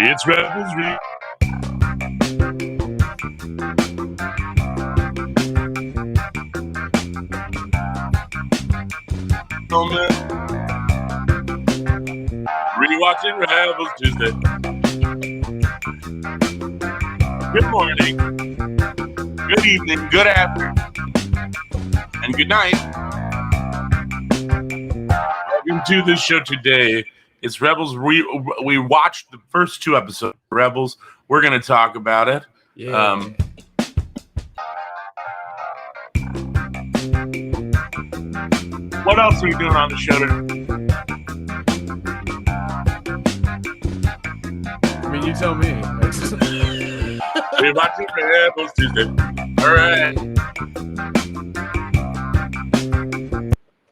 It's Rebels Rewatching Rebels Tuesday. Good morning, good evening, good afternoon, and good night. Welcome to the show today. It's Rebels. We watched the first 2 episodes of Rebels. We're going to talk about it. Yeah. What else are we doing on the show today? I mean, you tell me. We're watching Rebels Tuesday. All right.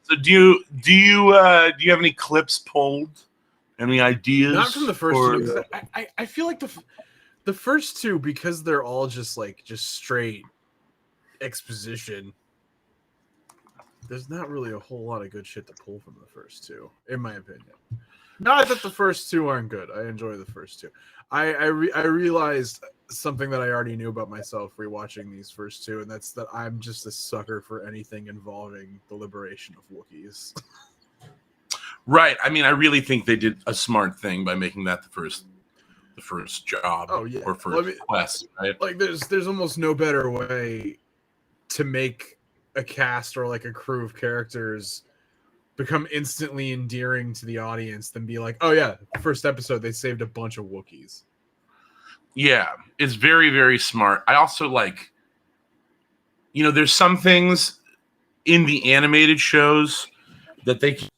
So do you have any clips pulled? Any ideas? Not from the first two. I feel like the first 2, because they're all just straight exposition. There's not really a whole lot of good shit to pull from the first 2, in my opinion. Not that the first 2 aren't good. I enjoy the first 2. I realized something that I already knew about myself rewatching these first 2, and that's that I'm just a sucker for anything involving the liberation of Wookiees. Right. I mean, I really think they did a smart thing by making that the first job. Oh yeah, or first quest. Right. Like there's almost no better way to make a cast or like a crew of characters become instantly endearing to the audience than be like, oh yeah, first episode they saved a bunch of Wookiees. Yeah, it's very, very smart. I also like, there's some things in the animated shows that they can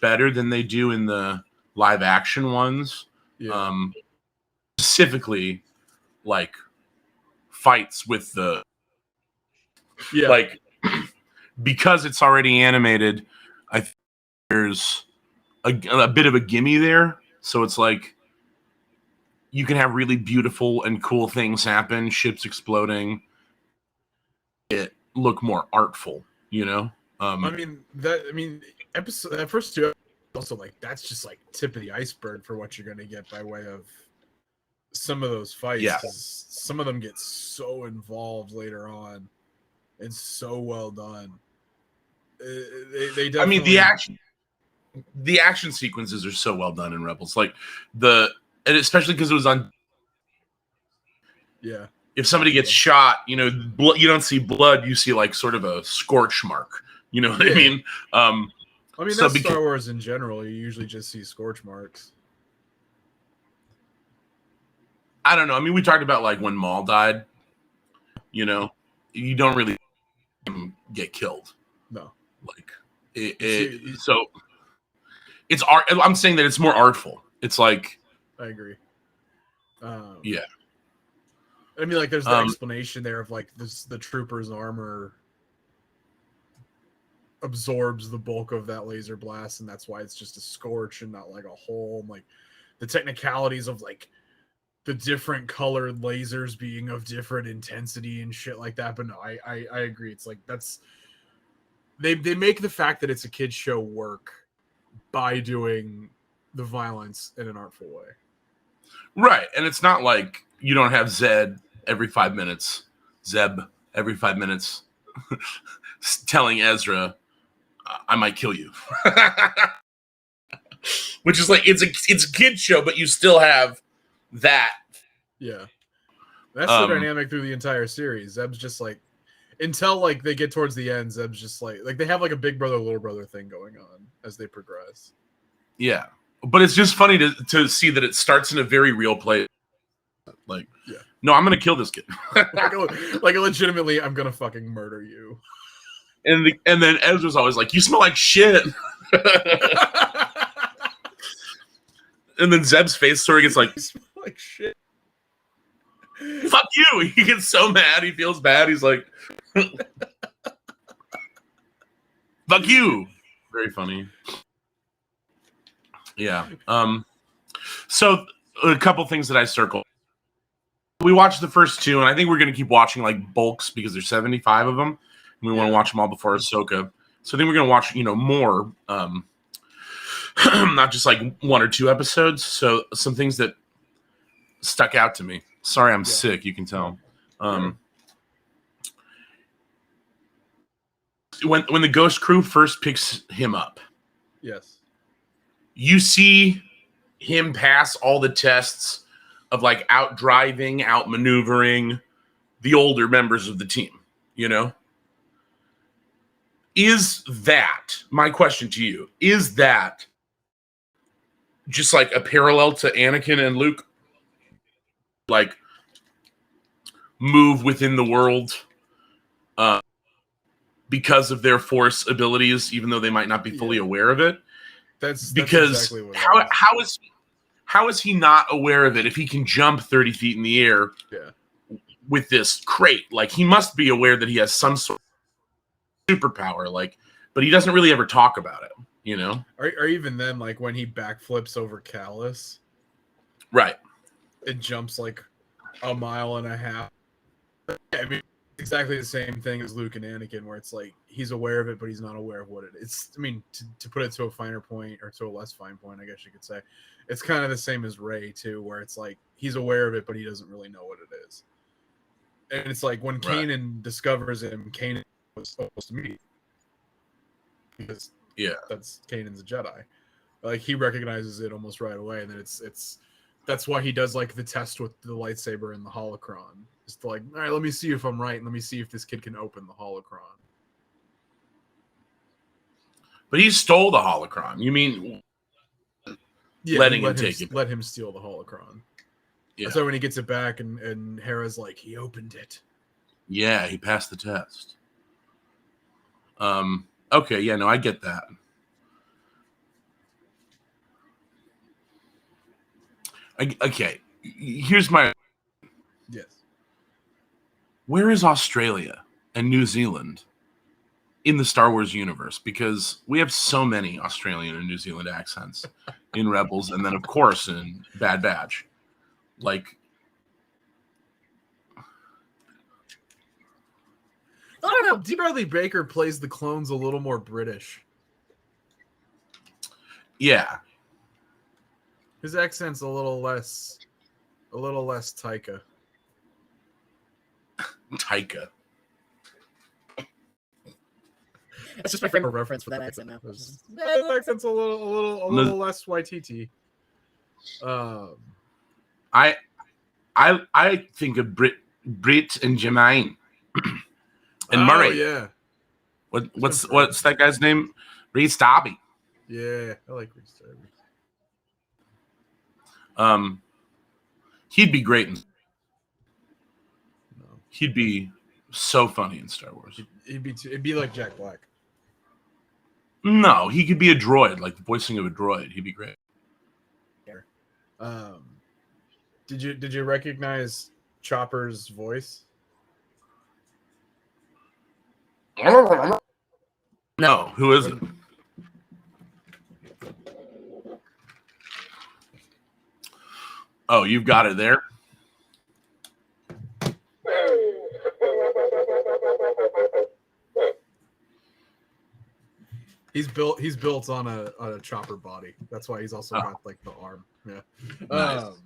better than they do in the live action ones. Yeah. Specifically, like fights with the like because it's already animated. I think there's a bit of a gimme there, so it's like you can have really beautiful and cool things happen, ships exploding. It look more artful, Episode first 2 also like that's just like tip of the iceberg for what you're gonna get by way of some of those fights. Yeah. Some of them get so involved later on and so well done. They definitely. I mean, the action sequences are so well done in Rebels, and especially because it was on. Yeah. If somebody gets shot, you don't see blood. You see like sort of a scorch mark. You know what I mean? That's Star Wars in general. You usually just see scorch marks. I don't know. I mean, we talked about like when Maul died. You don't really get killed. No. Like so it's art. I'm saying that it's more artful. It's like I agree. Yeah. I mean, like, there's the explanation there of like the trooper's armor absorbs the bulk of that laser blast, and that's why it's just a scorch and not like a hole. And, like the technicalities of like the different colored lasers being of different intensity and shit like that. But no, I agree. It's like they make the fact that it's a kid's show work by doing the violence in an artful way. Right. And it's not like you don't have Zeb every 5 minutes telling Ezra, I might kill you. Which is like, it's a kid's show, but you still have that. Yeah. That's the dynamic through the entire series. Zeb's just like, until like they get towards the end, Zeb's just like they have like a big brother, little brother thing going on as they progress. Yeah. But it's just funny to see that it starts in a very real place. Like, yeah. No, I'm going to kill this kid. like legitimately, I'm going to fucking murder you. And then Ezra's always like, you smell like shit. And then Zeb's face sort of gets like, you smell like shit. Fuck you. He gets so mad. He feels bad. He's like, fuck you. Very funny. Yeah. So a couple things that I circled. we watched the first 2, and I think we're going to keep watching like bulks because there's 75 of them, and we want to watch them all before Ahsoka. So I think we're going to watch, more, not just like 1 or 2 episodes. So some things that stuck out to me. Sorry, I'm sick. You can tell. When the Ghost Crew first picks him up, yes, you see him pass all the tests of like out driving, out maneuvering the older members of the team. Is that, my question to you, is that just like a parallel to Anakin and Luke? Like, move within the world because of their Force abilities, even though they might not be fully aware of it? That's because exactly what how is he not aware of it if he can jump 30 feet in the air with this crate? Like, he must be aware that he has some sort of superpower, like, but he doesn't really ever talk about it, Or even then, like when he backflips over Callus, right? It jumps like a mile and a half. I mean, exactly the same thing as Luke and Anakin, where it's like he's aware of it, but he's not aware of what it is. I mean, to put it to a finer point, or to a less fine point, I guess you could say, it's kind of the same as Rey too, where it's like he's aware of it, but he doesn't really know what it is. And it's like when Kanan discovers him, Kanan was supposed to meet, because that's Kanan's a Jedi. Like, he recognizes it almost right away, and then it's that's why he does like the test with the lightsaber and the holocron. Just like, all right, let me see if I'm right, and let me see if this kid can open the holocron. But he stole the holocron. You mean letting him take it? Let him steal the holocron. Yeah. So when he gets it back, and Hera's like, he opened it. Yeah, he passed the test. Okay, yeah, no, I get that. Okay, here's my... Yes. Where is Australia and New Zealand in the Star Wars universe? Because we have so many Australian and New Zealand accents in Rebels, and then, of course, in Bad Batch. Like... I don't know. D. Bradley Baker plays the clones a little more British. Yeah. His accent's a little less Taika. Taika. That's just my frame of reference for that accent now. That accent's a little less Waititi. I think of Brit and Jermaine. And Murray. Yeah. What's that guy's name? Reese Darby. Yeah, I like Reese Darby. He'd be great. He'd be so funny in Star Wars. It'd be like Jack Black. No, he could be a droid, like the voicing of a droid. He'd be great. Did you recognize Chopper's voice? No, who is it? Oh, you've got it there. He's built on a chopper body. That's why he's also got like the arm. Yeah. Nice.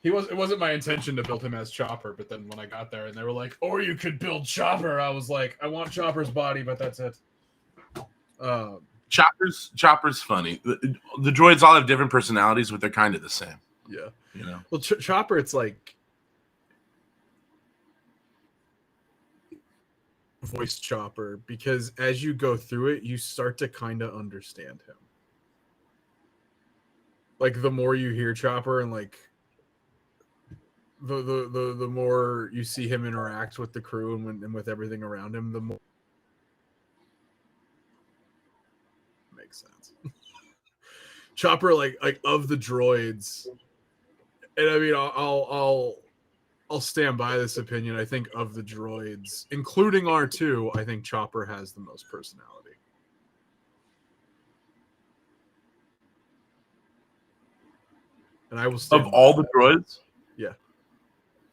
It wasn't my intention to build him as Chopper, but then when I got there and they were like, "Or you could build Chopper," I was like, "I want Chopper's body, but that's it." Chopper's funny. The droids all have different personalities, but they're kind of the same. Yeah. You know. Well, Chopper, it's like voice Chopper, because as you go through it, you start to kind of understand him. Like, the more you hear Chopper, and like the more you see him interact with the crew and with everything around him, the more makes sense. Chopper, like of the droids, and I mean, I'll stand by this opinion. I think of the droids, including R2, I think Chopper has the most personality. And I will stand of all the droids. Yeah.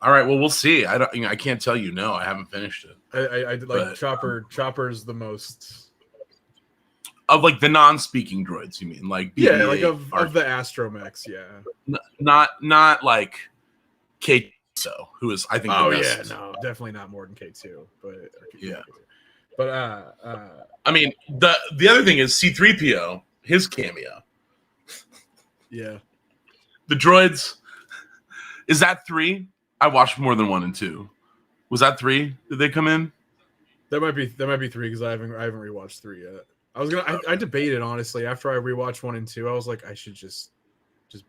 All right, well, we'll see. I can't tell you. No, I haven't finished it. I did like Chopper. Chopper's the most of like the non-speaking droids. You mean like BB-8 like of the astromechs? Yeah, not like K2, who is I think. Oh the yeah, best. no, definitely not more than K2. But yeah, but I mean the other thing is C3PO, his cameo. Yeah, the droids. Is that 3? I watched more than 1 and 2. Was that 3? Did they come in? That might be 3 because I haven't rewatched 3 yet. I debated honestly after I rewatched 1 and 2. I was like, I should just.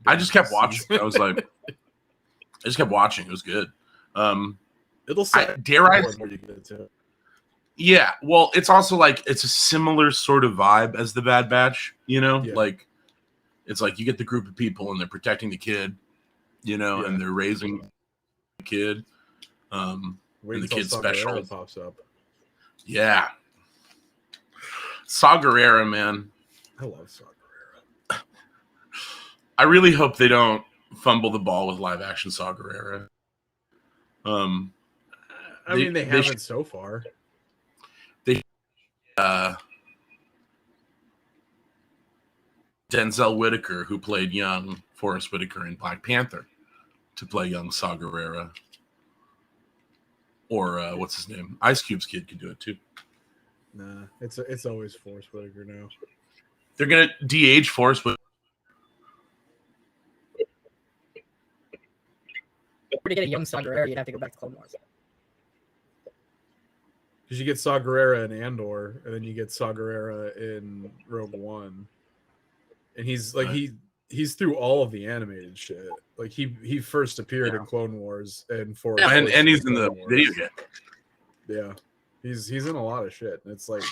I just kept watching. I was like, I just kept watching. It was good. It'll say dare I? Yeah. Well, it's also like it's a similar sort of vibe as the Bad Batch. You know, like it's like you get the group of people and they're protecting the kid. You know, and they're raising the kid. And the kid's special pops up. Yeah. Saw Gerrera, man. I love Saw Gerrera. I really hope they don't fumble the ball with live action Saw Gerrera. I mean, they haven't so far. They Denzel Whitaker, who played young Forrest Whitaker in Black Panther, to play young Saw Gerrera. Or what's his name? Ice Cube's kid could do it too. Nah, it's always Forrest Whitaker now. They're gonna de-age Forrest Whitaker. To get a young Saw Gerrera, you'd have to go back to Clone Wars. Because you get Saw Gerrera in Andor, and then you get Saw Gerrera in Rogue One, and he's like he's through all of the animated shit. Like he first appeared in Clone Wars and and he's in the video game. Yeah, he's in a lot of shit. And it's like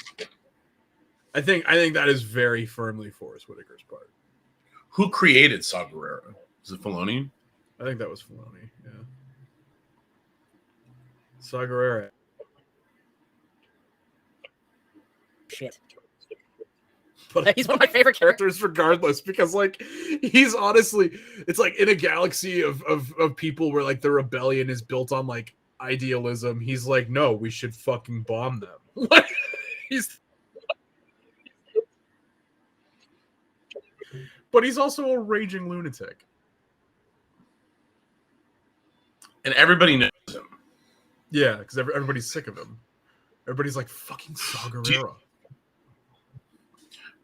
I think that is very firmly Forrest Whitaker's part. Who created Saw Gerrera? Is it Filoni? I think that was Filoni. Yeah, Saw Gerrera. Shit. But he's one of my favorite characters regardless, because like he's honestly, it's like in a galaxy of people where like the rebellion is built on like idealism. He's like, no, we should fucking bomb them. But he's also a raging lunatic. And everybody knows him. Yeah, because everybody's sick of him. Everybody's like, fucking Saw Gerrera.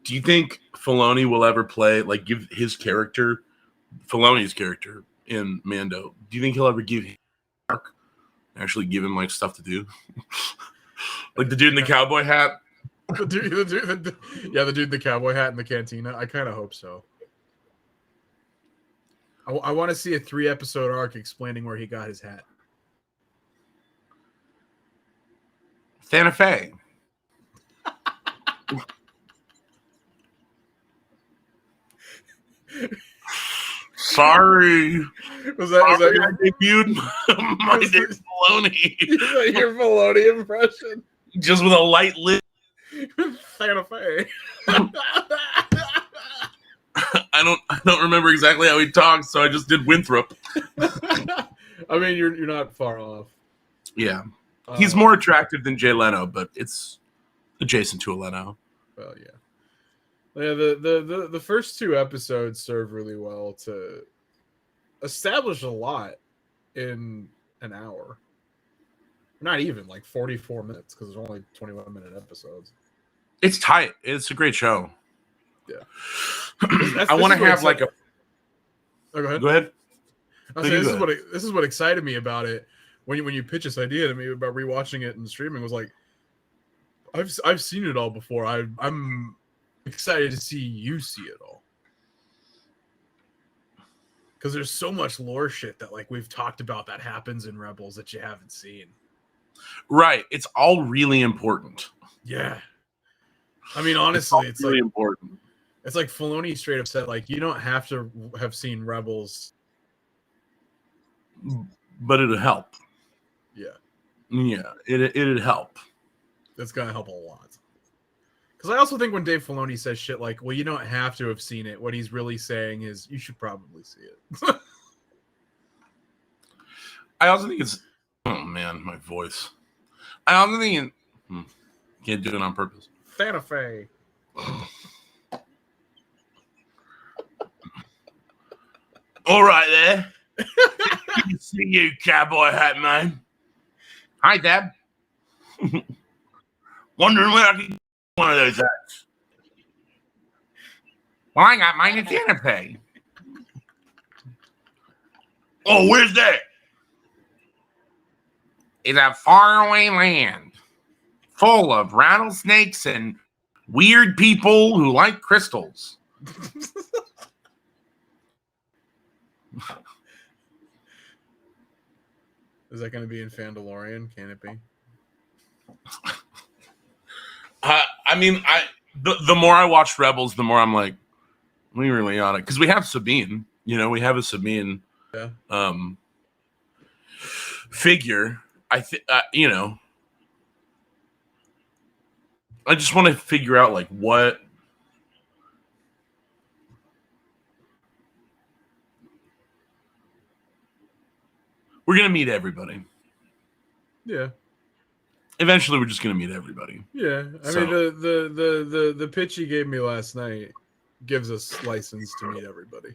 Do you think Filoni will ever play, like, give his character, Filoni's character in Mando, do you think he'll ever give him arc, actually give him, like, stuff to do? Like the dude in the cowboy hat? The dude in the cowboy hat in the cantina? I kind of hope so. I want to see a 3-episode arc explaining where he got his hat. Santa Fe. Sorry. Was that your debuted my Dave Filoni? Your Filoni impression? Just with a light lip. Santa Fe. I don't remember exactly how he talked, so I just did Winthrop. I mean, you're not far off. Yeah. He's more attractive than Jay Leno, but it's adjacent to a Leno. Well, yeah. Yeah, the first 2 episodes serve really well to establish a lot in an hour. Not even like 44 minutes, because there's only 21-minute episodes. It's tight. It's a great show. Yeah. I want to have like a. Oh, go ahead. Go ahead. This is what excited me about it when you pitched this idea to me about rewatching it and streaming. Was like, I've seen it all before. I'm excited to see you see it all, because there's so much lore shit that like we've talked about that happens in Rebels that you haven't seen. Right. It's all really important. Yeah. I mean, honestly, it's really like important. It's like Filoni straight up said, like, you don't have to have seen Rebels, but it'll help. Yeah. Yeah, it'd help. That's gonna help a lot. Because I also think when Dave Filoni says shit like, well, you don't have to have seen it, what he's really saying is you should probably see it. I also think it's. Oh man, my voice. I also think can't do it on purpose. Santa Fe. All right there. Good to see you, cowboy hat man. Hi, Dad. Wondering where I can get one of those hats. Well, I got mine in Santa Fe. Oh, where's that? It's a faraway land full of rattlesnakes and weird people who like crystals. Is that going to be in Fandalorian? Can it be? I mean, the more I watch Rebels, the more I'm like, we really ought to, because we have Sabine. You know, we have a Sabine figure. I think you know. I just want to figure out like what. We're gonna meet everybody. Yeah. Eventually, we're just gonna meet everybody. Yeah. I mean, the pitch he gave me last night gives us license to meet everybody.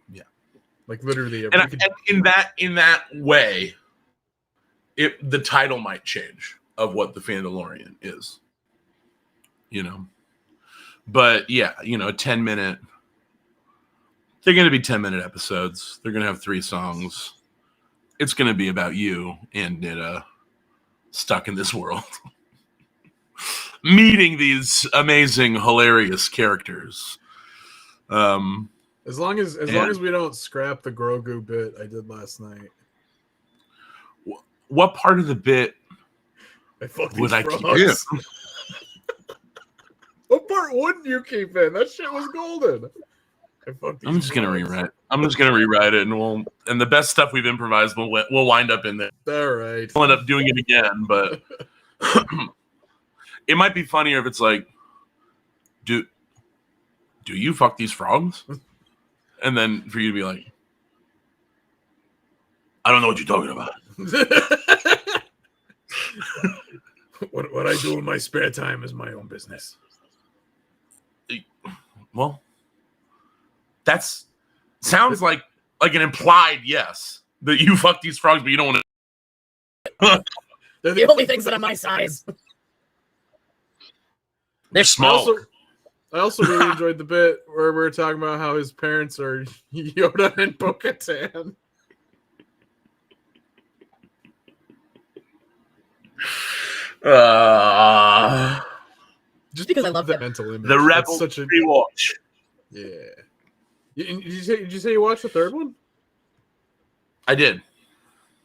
Yeah. Like literally everybody. And in that way, the title might change of what the Fandalorian is. You know. But yeah, you know, 10-minute. They're going to be 10-minute episodes. They're going to have 3 songs. It's going to be about you and Nita stuck in this world. Meeting these amazing, hilarious characters. As long as we don't scrap the Grogu bit I did last night. What part of the bit would I keep in? What part wouldn't you keep in? That shit was golden. I'm just gonna rewrite. I'm just gonna rewrite it, and the best stuff we've improvised will wind up in there. All right. We'll end up doing it again, but it might be funnier if it's like, do you fuck these frogs? And then for you to be like, I don't know what you're talking about. What I do in my spare time is my own business. Well, that's sounds like an implied yes that you fuck these frogs, but you don't want to. They're the only things that are my size. They're small. I also really enjoyed the bit where we were talking about how his parents are Yoda and Bo-Katan. Just because I love that mental image. The Rebels rewatch. Yeah. Did you say you watched the third one? I did.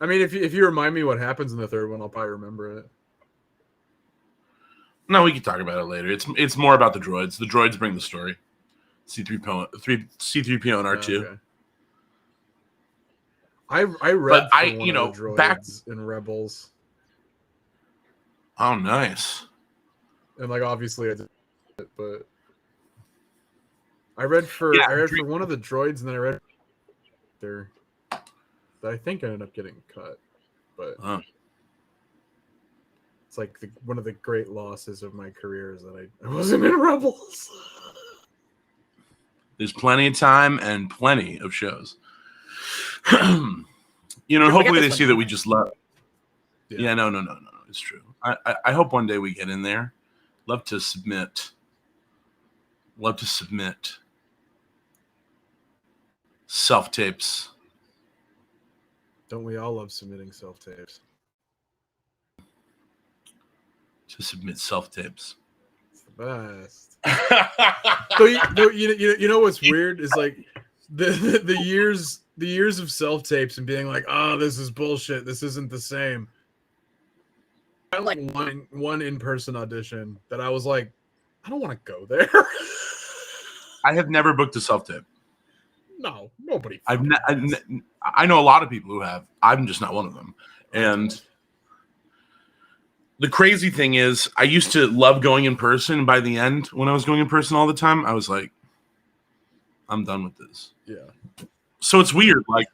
I mean, if you remind me what happens in the third one, I'll probably remember it. No, we can talk about it later. It's more about the droids. The droids bring the story. C-3PO and R2. Okay. I read one of the droids back in Rebels. Oh, nice. And like obviously I did it, but I read for one of the droids, and then I read there that I think ended up getting cut. But it's like one of the great losses of my career is that I wasn't in Rebels. There's plenty of time and plenty of shows. Hopefully they see that we just love. Yeah, no. It's true. I hope one day we get in there. Love to submit self-tapes. Don't we all love submitting self-tapes? To submit self-tapes. It's the best. So you know what's weird is like the years of self-tapes and being like, oh, this is bullshit. This isn't the same. I had like one in-person audition that I was like, I don't want to go there. I have never booked a self-tape. No, nobody. I know a lot of people who have. I'm just not one of them. And the crazy thing is, I used to love going in person. And by the end, when I was going in person all the time, I was like, I'm done with this. Yeah. So it's weird. Like,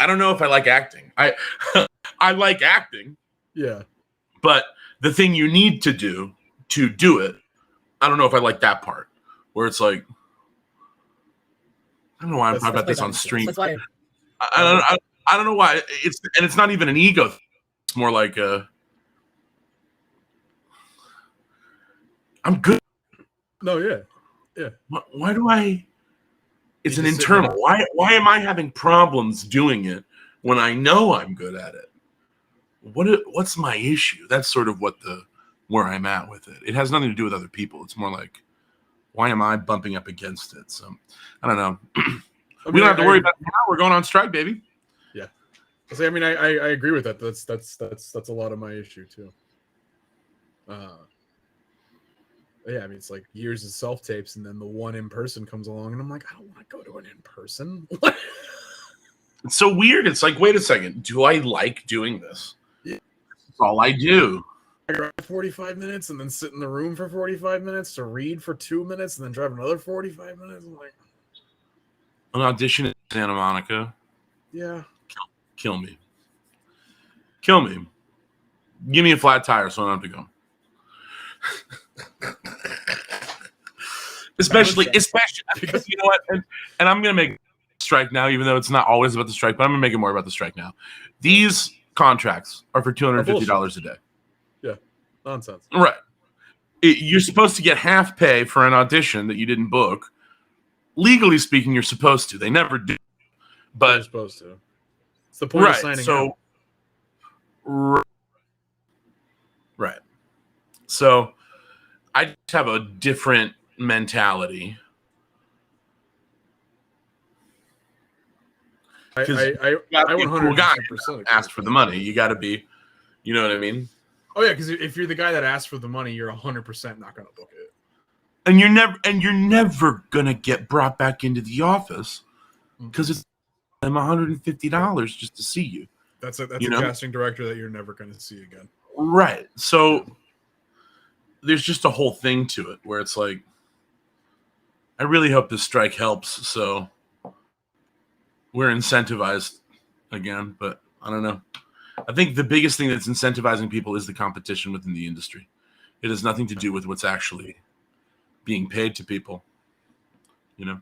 I don't know if I like acting. I I like acting. Yeah. But the thing you need to do it, I don't know if I like that part where it's like, I don't know why I'm talking about this on stream. That's why. I don't know why it's not even an ego thing. It's more like I'm good. No, yeah. Why do I? It's You an just sit internal. there. Why am I having problems doing it when I know I'm good at it? What's my issue? That's sort of where I'm at with it. It has nothing to do with other people. It's more like, why am I bumping up against it? So I don't know. We don't have to worry about it now. We're going on strike, baby. Yeah. I mean, I agree with that. That's a lot of my issue too. Yeah, I mean, it's like years of self tapes, and then the one in person comes along, and I'm like, I don't want to go to an in person. It's so weird. It's like, wait a second. Do I like doing this? Yeah. That's all I do. I drive 45 minutes and then sit in the room for 45 minutes to read for 2 minutes and then drive another 45 minutes. I'm like, An audition in Santa Monica. yeah. Kill me. Kill me. Give me a flat tire so I don't have to go. especially because you know what, and I'm gonna make strike now, even though it's not always about the strike, but I'm gonna make it more about the strike now. These contracts are for $250 a day. Yeah, nonsense. Right. You're supposed to get half pay for an audition that you didn't book. Legally speaking, you're supposed to. They never do, but you're supposed to. It's the point of signing out. Right. So I just have a different mentality. I 100% asked for the money. You got to be, you know what I mean? Oh yeah, because if you're the guy that asked for the money, you're 100% not going to book it. And you're never gonna get brought back into the office because it's $150 just to see you. That's a casting director that you're never going to see again. Right. So there's just a whole thing to it where it's like, I really hope this strike helps. So we're incentivized again, but I don't know. I think the biggest thing that's incentivizing people is the competition within the industry. It has nothing to do with what's actually being paid to people. You know,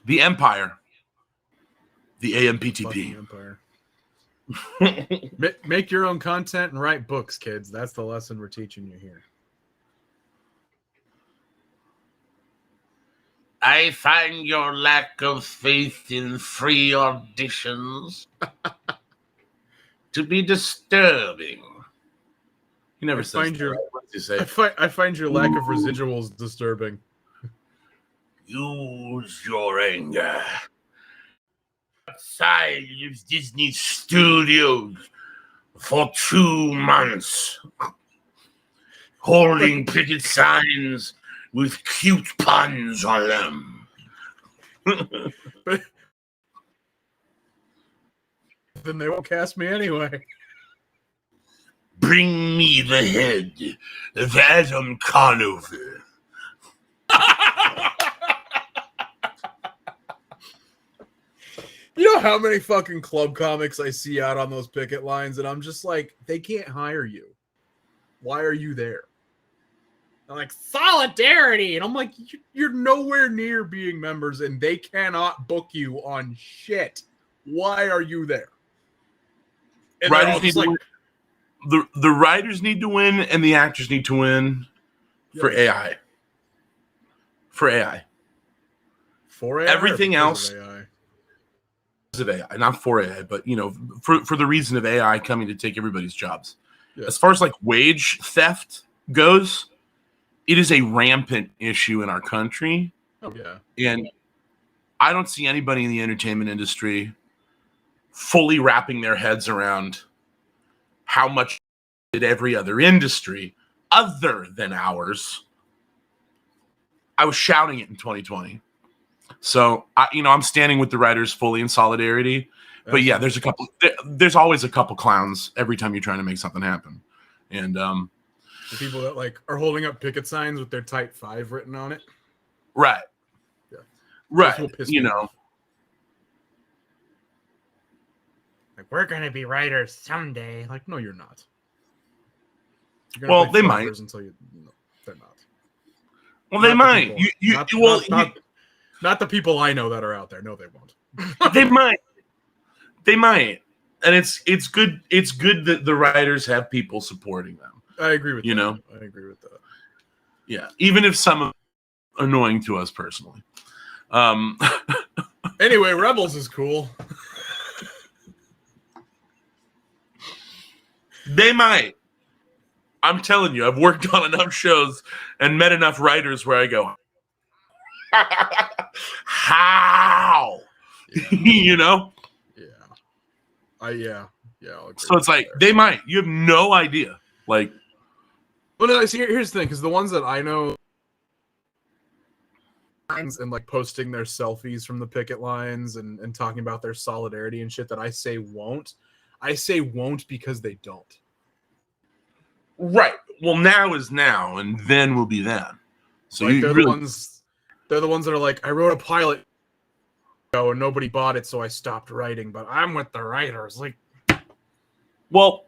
the empire, the AMPTP. Empire. Make your own content and write books, kids. That's the lesson we're teaching you here. I find your lack of faith in free auditions to be disturbing. You never says that. What did you say? I find your lack of residuals disturbing. Use your anger. Outside of Disney Studios for 2 months, holding picket signs with cute puns on them. Then they won't cast me anyway. Bring me the head of Adam Conover. You know how many fucking club comics I see out on those picket lines, and I'm just like, they can't hire you. Why are you there? They're like, solidarity. And I'm like, you're nowhere near being members, and they cannot book you on shit. Why are you there? And writers need to win. The writers need to win, and the actors need to win for AI. For AI. For AI. Everything else. Of AI, not for AI, but you know, for the reason of AI coming to take everybody's jobs. Yeah. As far as like wage theft goes, it is a rampant issue in our country. Oh yeah. And I don't see anybody in the entertainment industry fully wrapping their heads around how much did every other industry other than ours. I was shouting it in 2020. So I'm standing with the writers fully in solidarity, but yeah, there's always a couple clowns every time you're trying to make something happen. And the people that like are holding up picket signs with their Type 5 written on it. Right. Yeah. Right. You know, Like, we're gonna be writers someday. Like, no, you're not. You're Well, they might. Until you. No, they're not. Well, they might. Not the people I know that are out there. No, they won't. They might. They might. And it's good. It's good that the writers have people supporting them. I agree with you know. I agree with that. Yeah, even if some are annoying to us personally. Anyway, Rebels is cool. They might. I'm telling you, I've worked on enough shows and met enough writers where I go, how? Yeah. You know? Yeah. So it's like, they might. You have no idea. Like, well, no, see, here's the thing, because the ones that I know and like posting their selfies from the picket lines and talking about their solidarity and shit that I say won't because they don't. Right. Well, now is now, and then will be then. So like, they're the ones that are like, I wrote a pilot and nobody bought it, so I stopped writing, but I'm with the writers. Like, well,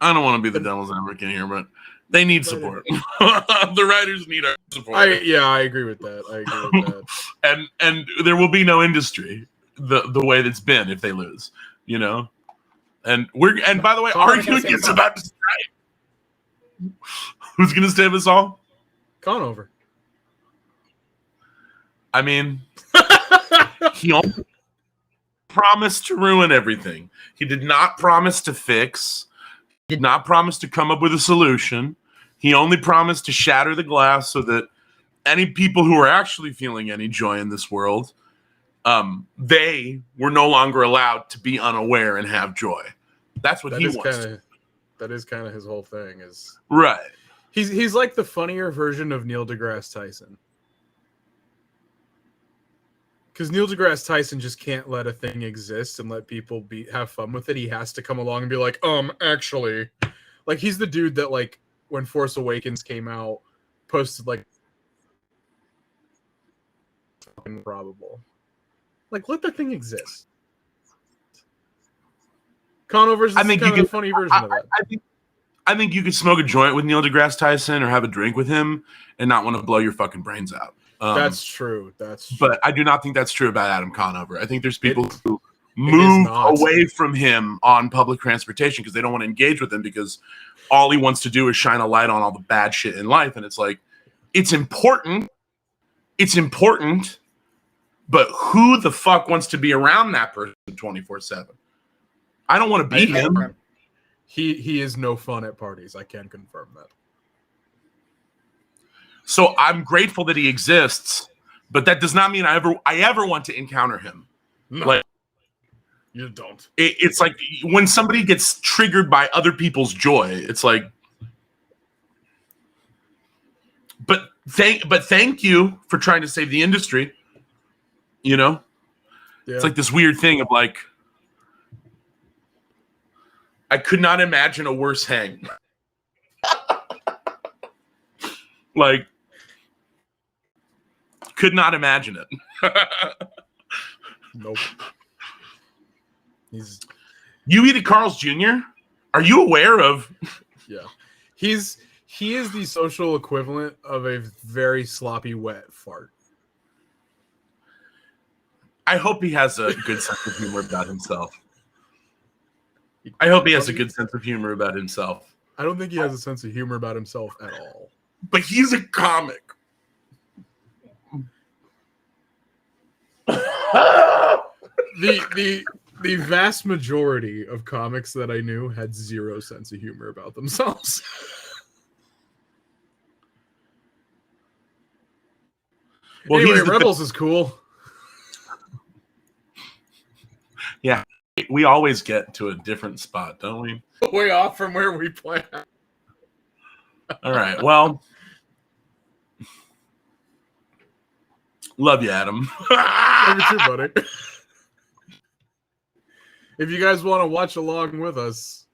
I don't want to be the devil's advocate here, but they need support. The writers need our support. I agree with that. And there will be no industry the way that's been if they lose, you know. And by the way, our union's about to strike. Who's gonna save us all? Conover. I mean, he only promised to ruin everything. He did not promise to fix. Did not promise to come up with a solution. He only promised to shatter the glass so that any people who are actually feeling any joy in this world, they were no longer allowed to be unaware and have joy. That's what he wants. That is kind of his whole thing. Is right. He's like the funnier version of Neil deGrasse Tyson. Because Neil deGrasse Tyson just can't let a thing exist and let people have fun with it. He has to come along and be like, actually. Like, he's the dude that, like, when Force Awakens came out, posted, like, improbable. Like, let the thing exist. Conover's just kind of a funny version of that. I think you could smoke a joint with Neil deGrasse Tyson or have a drink with him and not want to blow your fucking brains out. That's true. But I do not think that's true about Adam Conover. I think there's people who move away from him on public transportation because they don't want to engage with him because all he wants to do is shine a light on all the bad shit in life. And it's like, it's important. It's important. But who the fuck wants to be around that person 24/7? I don't want to be him. He is no fun at parties. I can confirm that. So I'm grateful that he exists, but that does not mean I ever want to encounter him. No, like, you don't. It's like when somebody gets triggered by other people's joy, it's like, but thank you for trying to save the industry. You know, It's like this weird thing of like, I could not imagine a worse hang. Like, could not imagine it. Nope. Huey the Carl's Jr.? Are you aware of? Yeah. He is the social equivalent of a very sloppy, wet fart. I hope he has a good sense of humor about himself. I hope he has a good sense of humor about himself. I don't think he has a sense of humor about himself at all. But he's a comic. The vast majority of comics that I knew had zero sense of humor about themselves. Well, anyway, Rebels is cool. Yeah, we always get to a different spot, don't we? Way off from where we plan. All right, well, love you, Adam. Love you too, buddy. If you guys want to watch along with us,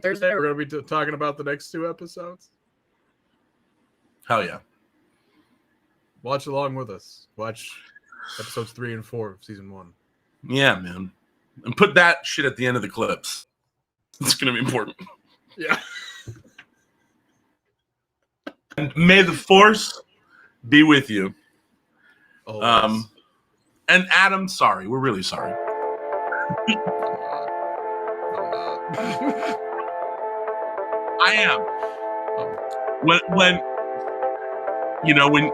Thursday, we're going to be talking about the next 2 episodes. Hell yeah. Watch along with us. Watch Episodes 3 and 4 of season 1. Yeah, man. And put that shit at the end of the clips. It's going to be important. Yeah. And may the Force be with you. Always. And Adam, sorry. We're really sorry. I am.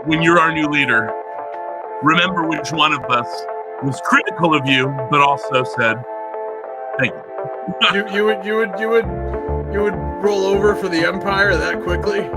When you're our new leader, remember which one of us was critical of you, but also said, "Thank you." You would roll over for the Empire that quickly?